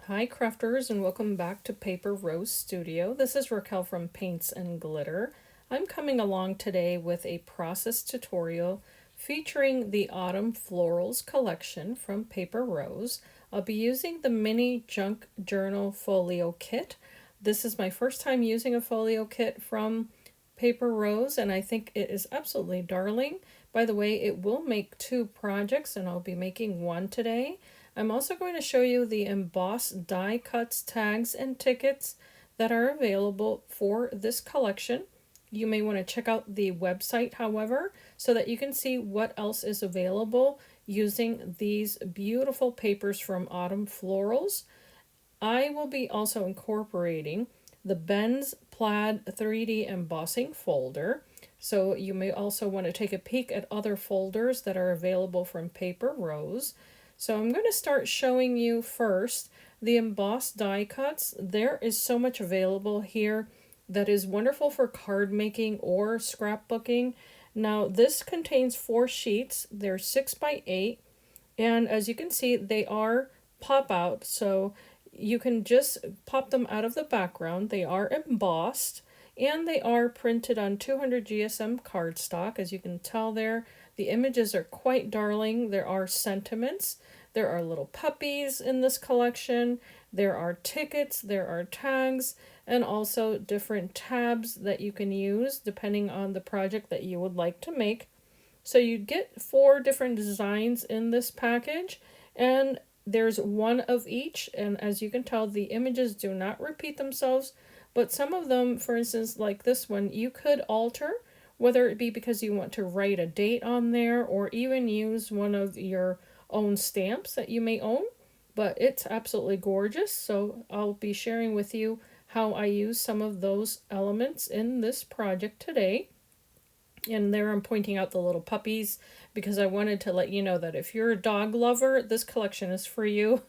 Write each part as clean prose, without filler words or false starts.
Hi crafters, and welcome back to Paper Rose Studio. This is Raquel from Paints and Glitter. I'm coming along today with a process tutorial featuring the Autumn Florals collection from Paper Rose. I'll be using the mini junk journal folio kit. This is my first time using a folio kit from Paper Rose, and I think it is absolutely darling. By the way, it will make two projects, and I'll be making one today. I'm also going to show you the embossed die cuts, tags, and tickets that are available for this collection. You may want to check out the website, however, so that you can see what else is available using these beautiful papers from Autumn Florals. I will be also incorporating the Ben's Plaid 3D embossing folder. So you may also want to take a peek at other folders that are available from Paper Rose. So I'm going to start showing you first the embossed die cuts. There is so much available here that is wonderful for card making or scrapbooking. Now this contains 4 sheets. They're 6 by 8, and as you can see, they are pop out, so you can just pop them out of the background. They are embossed and they are printed on 200 GSM cardstock. As you can tell there, the images are quite darling. There are sentiments. There are little puppies in this collection. There are tickets, there are tags, and also different tabs that you can use depending on the project that you would like to make. So you get 4 different designs in this package, and there's one of each, and as you can tell, the images do not repeat themselves, but some of them, for instance, like this one, you could alter, whether it be because you want to write a date on there or even use one of your own stamps that you may own. But it's absolutely gorgeous, so I'll be sharing with you how I use some of those elements in this project today. And there I'm pointing out the little puppies because I wanted to let you know that if you're a dog lover, this collection is for you.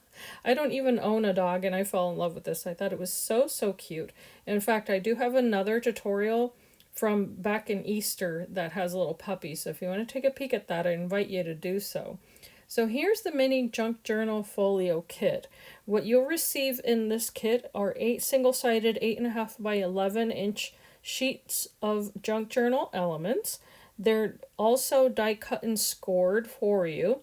I don't even own a dog, and I fell in love with this. I thought it was so cute. In fact, I do have another tutorial from back in Easter that has a little puppy, so if you want to take a peek at that, I invite you to do so. So here's the mini junk journal folio kit. What you'll receive in this kit are 8 single-sided 8.5 by 11-inch sheets of junk journal elements. They're also die cut and scored for you,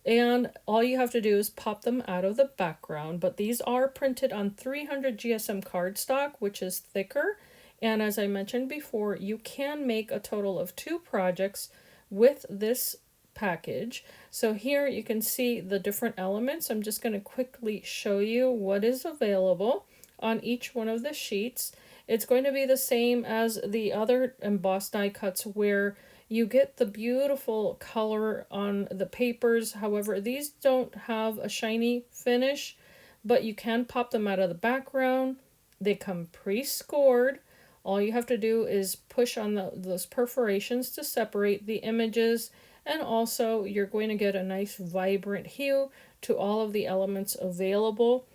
and all you have to do is pop them out of the background. But these are printed on 300 GSM cardstock, which is thicker, and as I mentioned before, you can make a total of 2 projects with this package. So here you can see the different elements. I'm just going to quickly show you what is available on each one of the sheets. It's going to be the same as the other embossed die cuts where you get the beautiful color on the papers. However, these don't have a shiny finish, but you can pop them out of the background. They come pre-scored. All you have to do is push on those perforations to separate the images, and also you're going to get a nice vibrant hue to all of the elements available.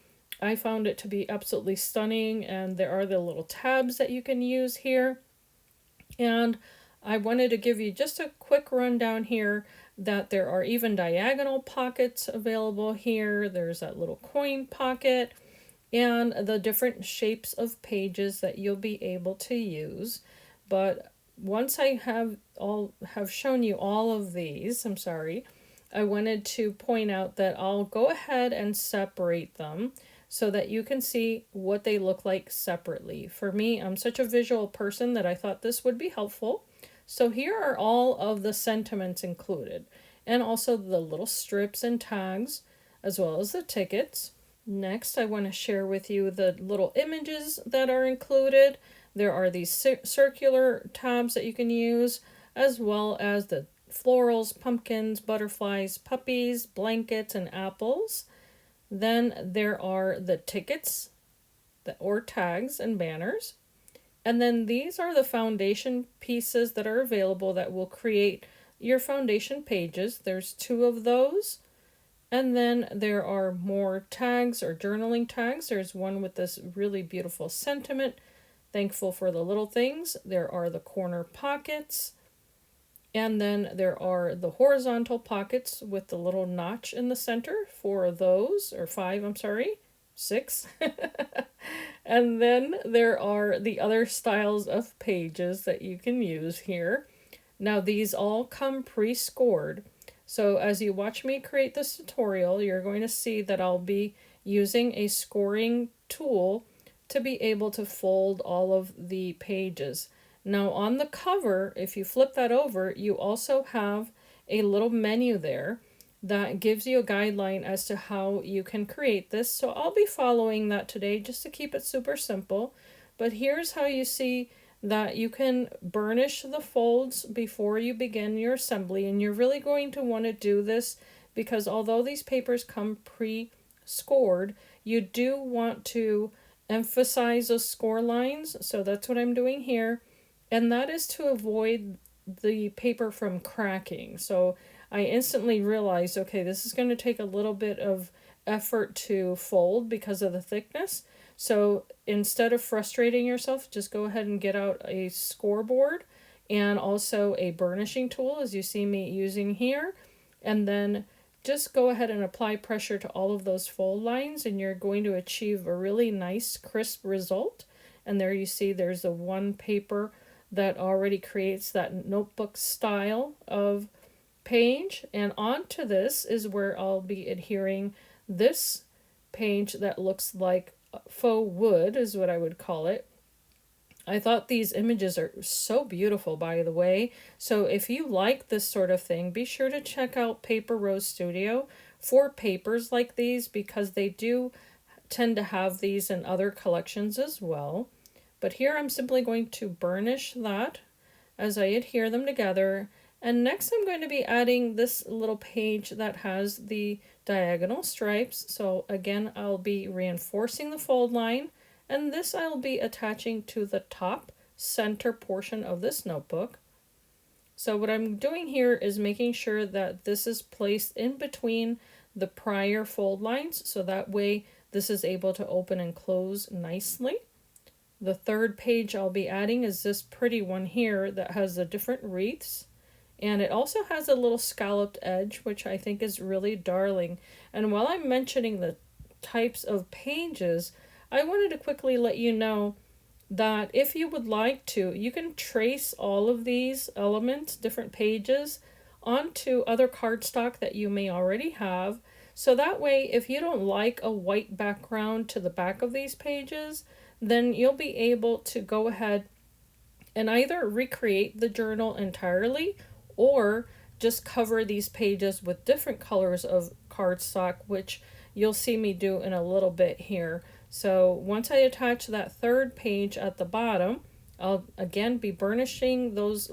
I found it to be absolutely stunning, and there are the little tabs that you can use here. And I wanted to give you just a quick rundown here that there are even diagonal pockets available here. There's that little coin pocket and the different shapes of pages that you'll be able to use. But once I have shown you all of these, I wanted to point out that I'll go ahead and separate them so that you can see what they look like separately. For me, I'm such a visual person that I thought this would be helpful. So here are all of the sentiments included, and also the little strips and tags, as well as the tickets. Next, I want to share with you the little images that are included. There are these circular tabs that you can use, as well as the florals, pumpkins, butterflies, puppies, blankets, and apples. Then there are the tickets or tags and banners. And then these are the foundation pieces that are available that will create your foundation pages. There's 2 of those. And then there are more tags or journaling tags. There's one with this really beautiful sentiment, thankful for the little things. There are the corner pockets. And then there are the horizontal pockets with the little notch in the center for those, or 5, 6. And then there are the other styles of pages that you can use here. Now these all come pre-scored. So as you watch me create this tutorial, you're going to see that I'll be using a scoring tool to be able to fold all of the pages. Now on the cover, if you flip that over, you also have a little menu there that gives you a guideline as to how you can create this. So I'll be following that today just to keep it super simple. But here's how you see that you can burnish the folds before you begin your assembly. And you're really going to want to do this because although these papers come pre-scored, you do want to emphasize those score lines. So that's what I'm doing here. And that is to avoid the paper from cracking. So I instantly realized, okay, this is going to take a little bit of effort to fold because of the thickness. So instead of frustrating yourself, just go ahead and get out a scoreboard and also a burnishing tool, as you see me using here. And then just go ahead and apply pressure to all of those fold lines, and you're going to achieve a really nice, crisp result. And there you see there's the one paper that already creates that notebook style of page, and onto this is where I'll be adhering this page that looks like faux wood is what I would call it. I thought these images are so beautiful, by the way. So if you like this sort of thing, be sure to check out Paper Rose Studio for papers like these, because they do tend to have these in other collections as well. But here I'm simply going to burnish that as I adhere them together. And next I'm going to be adding this little page that has the diagonal stripes. So again, I'll be reinforcing the fold line, and this I'll be attaching to the top center portion of this notebook. So what I'm doing here is making sure that this is placed in between the prior fold lines, so that way this is able to open and close nicely. The third page I'll be adding is this pretty one here that has the different wreaths. And it also has a little scalloped edge, which I think is really darling. And while I'm mentioning the types of pages, I wanted to quickly let you know that if you would like to, you can trace all of these elements, different pages, onto other cardstock that you may already have. So that way, if you don't like a white background to the back of these pages, then you'll be able to go ahead and either recreate the journal entirely or just cover these pages with different colors of cardstock, which you'll see me do in a little bit here. So once I attach that third page at the bottom, I'll again be burnishing those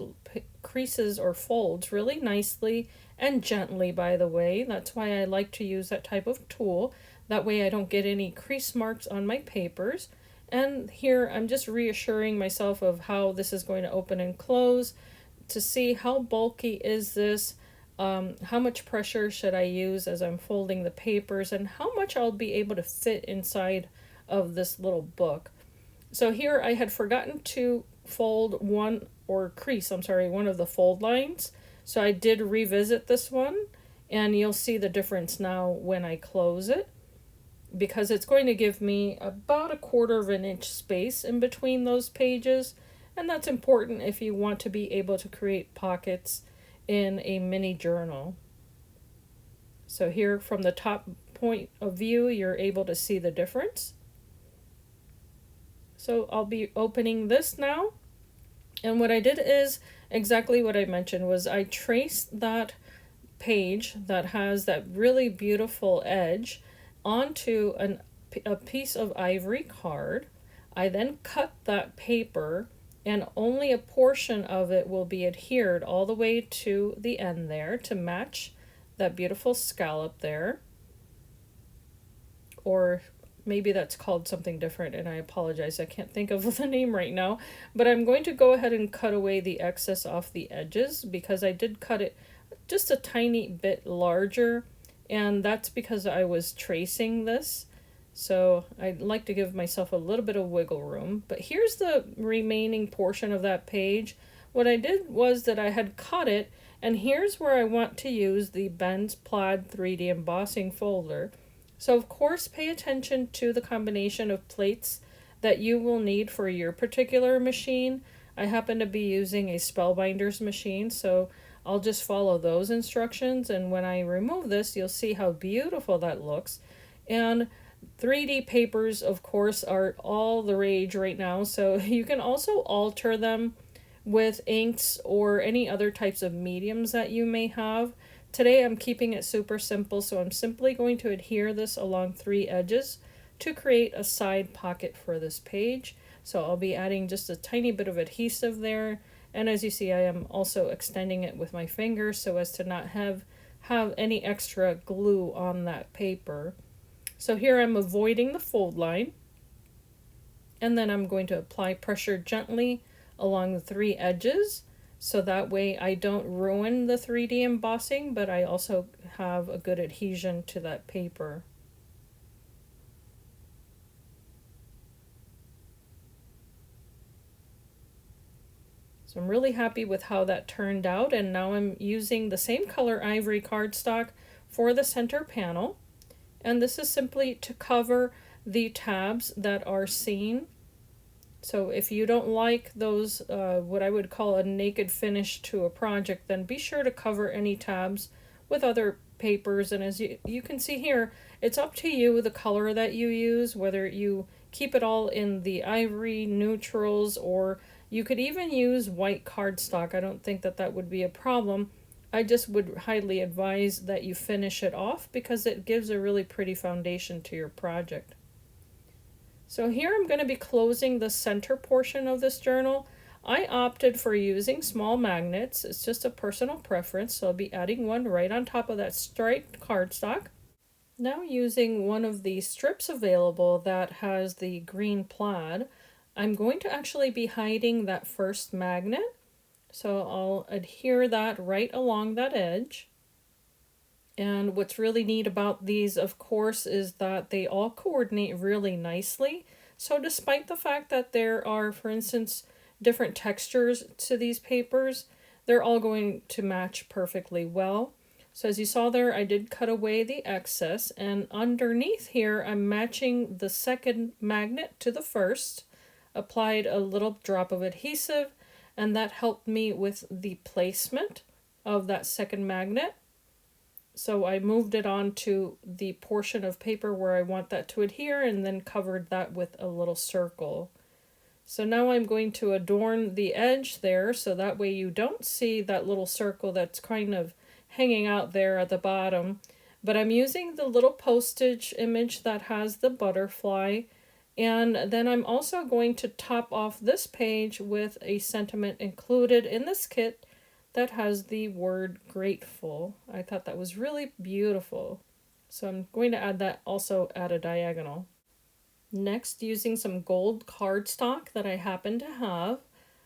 creases or folds really nicely and gently, by the way. That's why I like to use that type of tool. That way I don't get any crease marks on my papers. And here I'm just reassuring myself of how this is going to open and close to see how bulky is this, how much pressure should I use as I'm folding the papers, and how much I'll be able to fit inside of this little book. So here I had forgotten to fold one of the fold lines. So I did revisit this one, and you'll see the difference now when I close it, because it's going to give me about 1/4 of an inch space in between those pages. And that's important if you want to be able to create pockets in a mini journal. So here from the top point of view, you're able to see the difference. So I'll be opening this now. And what I did is exactly what I mentioned, was I traced that page that has that really beautiful edge onto a piece of ivory card. I then cut that paper, and only a portion of it will be adhered all the way to the end there to match that beautiful scallop there. Or maybe that's called something different, and I apologize, I can't think of the name right now. But I'm going to go ahead and cut away the excess off the edges, because I did cut it just a tiny bit larger, and that's because I was tracing this. So I'd like to give myself a little bit of wiggle room. But here's the remaining portion of that page. What I did was that I had cut it, and here's where I want to use the Ben's Plaid 3D embossing folder. So of course, pay attention to the combination of plates that you will need for your particular machine. I happen to be using a Spellbinders machine, so I'll just follow those instructions, and when I remove this, you'll see how beautiful that looks. And 3D papers, of course, are all the rage right now, so you can also alter them with inks or any other types of mediums that you may have. Today I'm keeping it super simple, so I'm simply going to adhere this along 3 edges to create a side pocket for this page. So I'll be adding just a tiny bit of adhesive there, and as you see, I am also extending it with my fingers so as to not have any extra glue on that paper. So here I'm avoiding the fold line, and then I'm going to apply pressure gently along the 3 edges, so that way I don't ruin the 3D embossing, but I also have a good adhesion to that paper. So I'm really happy with how that turned out, and now I'm using the same color ivory cardstock for the center panel, and this is simply to cover the tabs that are seen. So if you don't like those, what I would call a naked finish to a project, then be sure to cover any tabs with other papers. And as you can see here, it's up to you the color that you use, whether you keep it all in the ivory neutrals, or you could even use white cardstock. I don't think that that would be a problem. I just would highly advise that you finish it off because it gives a really pretty foundation to your project. So here I'm going to be closing the center portion of this journal. I opted for using small magnets. It's just a personal preference, so I'll be adding one right on top of that striped cardstock. Now using one of the strips available that has the green plaid, I'm going to actually be hiding that first magnet. So I'll adhere that right along that edge. And what's really neat about these, of course, is that they all coordinate really nicely. So despite the fact that there are, for instance, different textures to these papers, they're all going to match perfectly well. So as you saw there, I did cut away the excess, and underneath here, I'm matching the second magnet to the first, applied a little drop of adhesive, and that helped me with the placement of that second magnet. So I moved it on to the portion of paper where I want that to adhere, and then covered that with a little circle. So now I'm going to adorn the edge there, so that way you don't see that little circle that's kind of hanging out there at the bottom. But I'm using the little postage image that has the butterfly, and then I'm also going to top off this page with a sentiment included in this kit that has the word grateful. I thought that was really beautiful. So I'm going to add that also at a diagonal. Next, using some gold cardstock that I happen to have,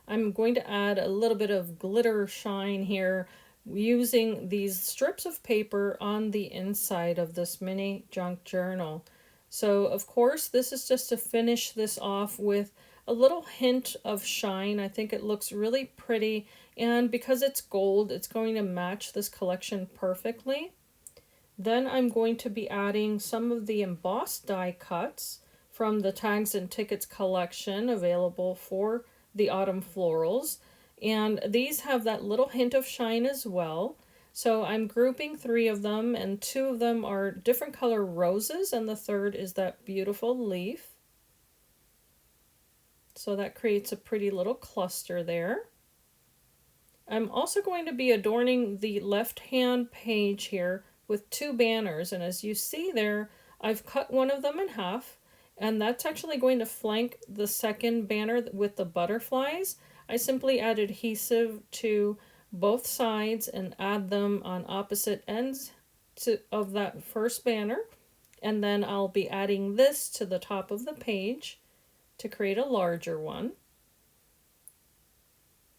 I'm going to add a little bit of glitter shine here using these strips of paper on the inside of this mini junk journal. So of course, this is just to finish this off with a little hint of shine. I think it looks really pretty, and because it's gold, it's going to match this collection perfectly. Then I'm going to be adding some of the embossed die cuts from the Tags and Tickets collection available for the Autumn Florals, and these have that little hint of shine as well. So I'm grouping 3 of them, and 2 of them are different color roses, and the third is that beautiful leaf. So that creates a pretty little cluster there. I'm also going to be adorning the left-hand page here with 2 banners, and as you see there, I've cut one of them in half, and that's actually going to flank the second banner with the butterflies. I simply add adhesive to both sides and add them on opposite ends of that first banner, and then I'll be adding this to the top of the page to create a larger one.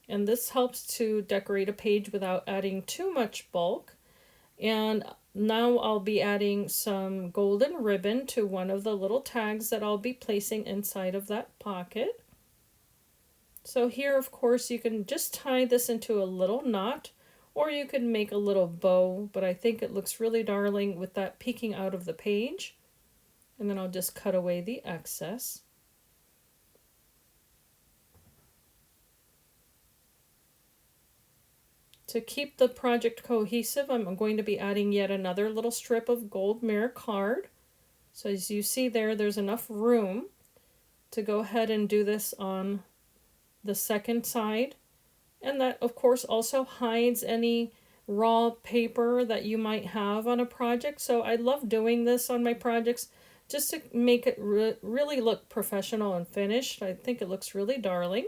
And this helps to decorate a page without adding too much bulk. And now I'll be adding some golden ribbon to one of the little tags that I'll be placing inside of that pocket. So here, of course, you can just tie this into a little knot, or you can make a little bow, but I think it looks really darling with that peeking out of the page. And then I'll just cut away the excess. To keep the project cohesive, I'm going to be adding yet another little strip of gold mirror card. So as you see there, there's enough room to go ahead and do this on the second side. And that, of course, also hides any raw paper that you might have on a project. So I love doing this on my projects just to make it really look professional and finished. I think it looks really darling.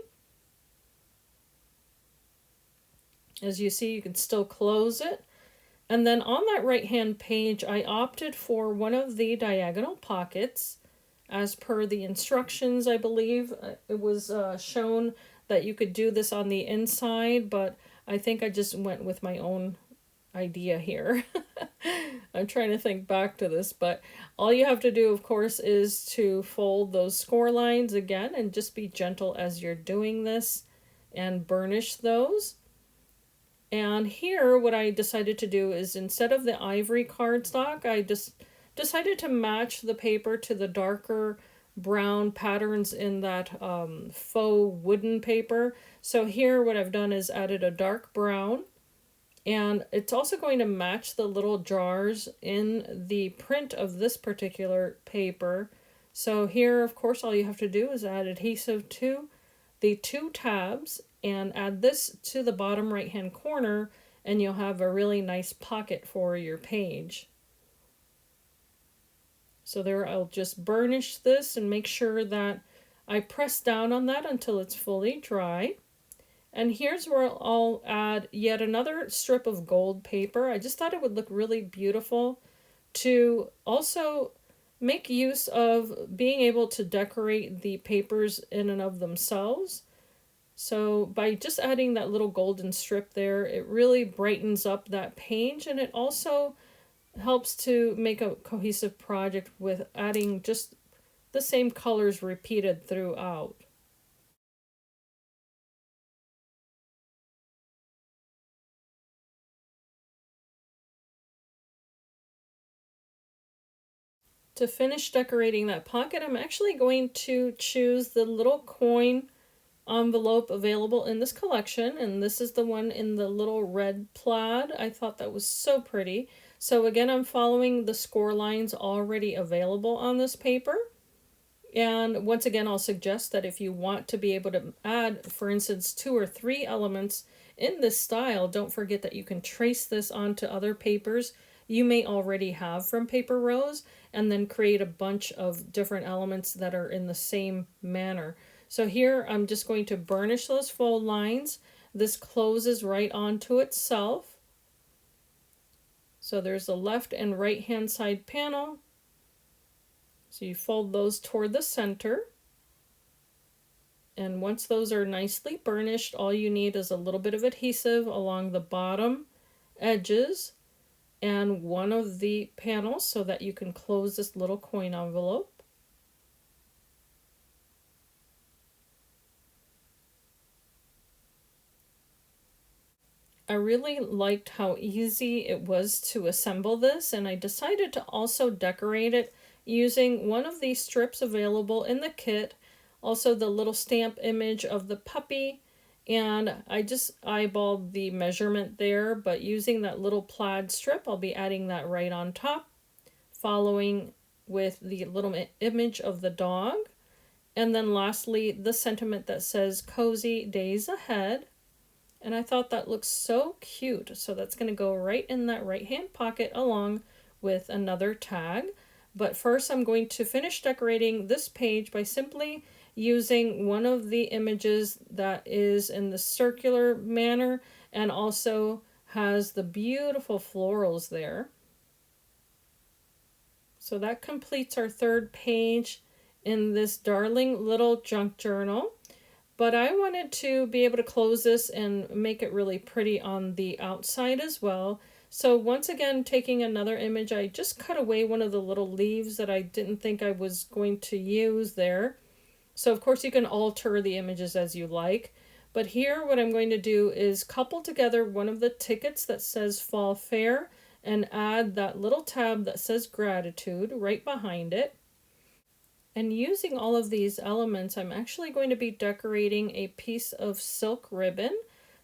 As you see, you can still close it. And then on that right hand page, I opted for one of the diagonal pockets. As per the instructions, I believe it was shown that you could do this on the inside, but I think I just went with my own idea here. I'm trying to think back to this, but all you have to do, of course, is to fold those score lines again and just be gentle as you're doing this and burnish those. And here, what I decided to do is instead of the ivory cardstock, I just decided to match the paper to the darker brown patterns in that faux wooden paper. So here, what I've done is added a dark brown, and it's also going to match the little jars in the print of this particular paper. So here, of course, all you have to do is add adhesive to the two tabs and add this to the bottom right hand corner, and you'll have a really nice pocket for your page. So there, I'll just burnish this and make sure that I press down on that until it's fully dry. And here's where I'll add yet another strip of gold paper. I just thought it would look really beautiful to also make use of being able to decorate the papers in and of themselves. So by just adding that little golden strip there, it really brightens up that page, and it also helps to make a cohesive project with adding just the same colors repeated throughout. To finish decorating that pocket, I'm actually going to choose the little coin envelope available in this collection, and this is the one in the little red plaid. I thought that was so pretty. So again, I'm following the score lines already available on this paper. And once again, I'll suggest that if you want to be able to add, for instance, 2 or 3 elements in this style, don't forget that you can trace this onto other papers you may already have from Paper Rose, and then create a bunch of different elements that are in the same manner. So here I'm just going to burnish those fold lines. This closes right onto itself. So there's the left and right hand side panel. So you fold those toward the center. And once those are nicely burnished, all you need is a little bit of adhesive along the bottom edges and one of the panels so that you can close this little coin envelope. I really liked how easy it was to assemble this, and I decided to also decorate it using one of these strips available in the kit, also the little stamp image of the puppy, and I just eyeballed the measurement there, but using that little plaid strip, I'll be adding that right on top, following with the little image of the dog, and then lastly the sentiment that says cozy days ahead. And I thought that looks so cute. So that's going to go right in that right hand pocket along with another tag. But first I'm going to finish decorating this page by simply using one of the images that is in the circular manner and also has the beautiful florals there. So that completes our third page in this darling little junk journal. But I wanted to be able to close this and make it really pretty on the outside as well. So once again, taking another image, I just cut away one of the little leaves that I didn't think I was going to use there. So of course you can alter the images as you like. But here what I'm going to do is couple together one of the tickets that says Fall Fair and add that little tab that says Gratitude right behind it. And using all of these elements, I'm actually going to be decorating a piece of silk ribbon.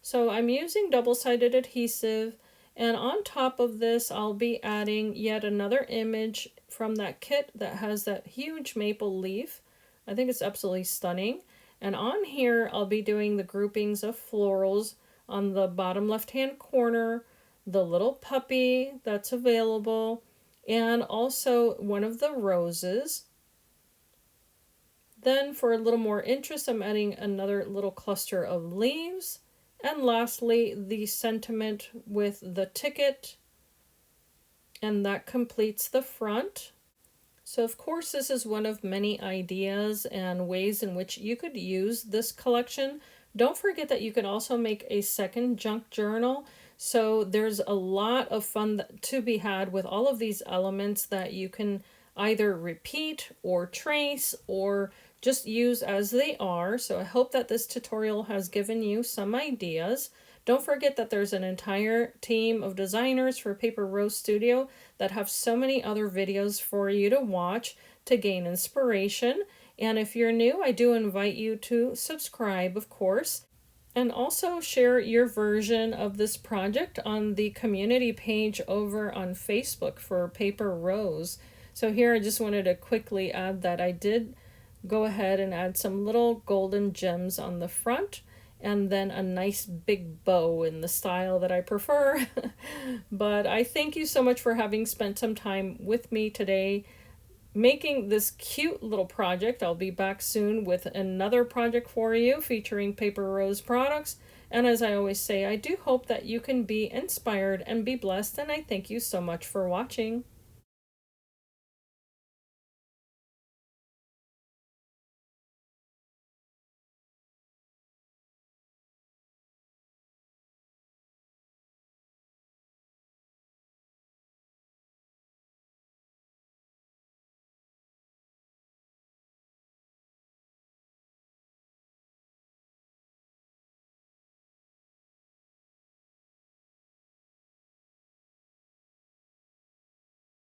So I'm using double-sided adhesive, and on top of this I'll be adding yet another image from that kit that has that huge maple leaf. I think it's absolutely stunning. And on here I'll be doing the groupings of florals on the bottom left-hand corner, the little puppy that's available, and also one of the roses. Then for a little more interest, I'm adding another little cluster of leaves. And lastly, the sentiment with the ticket. And that completes the front. So of course, this is one of many ideas and ways in which you could use this collection. Don't forget that you could also make a second junk journal. So there's a lot of fun to be had with all of these elements that you can either repeat or trace or just use as they are. So I hope that this tutorial has given you some ideas. Don't forget that there's an entire team of designers for Paper Rose Studio that have so many other videos for you to watch to gain inspiration. And if you're new, I do invite you to subscribe, of course, and also share your version of this project on the community page over on Facebook for Paper Rose. So here I just wanted to quickly add that I did go ahead and add some little golden gems on the front, and then a nice big bow in the style that I prefer. But I thank you so much for having spent some time with me today making this cute little project. I'll be back soon with another project for you featuring Paper Rose products. And as I always say, I do hope that you can be inspired and be blessed, and I thank you so much for watching.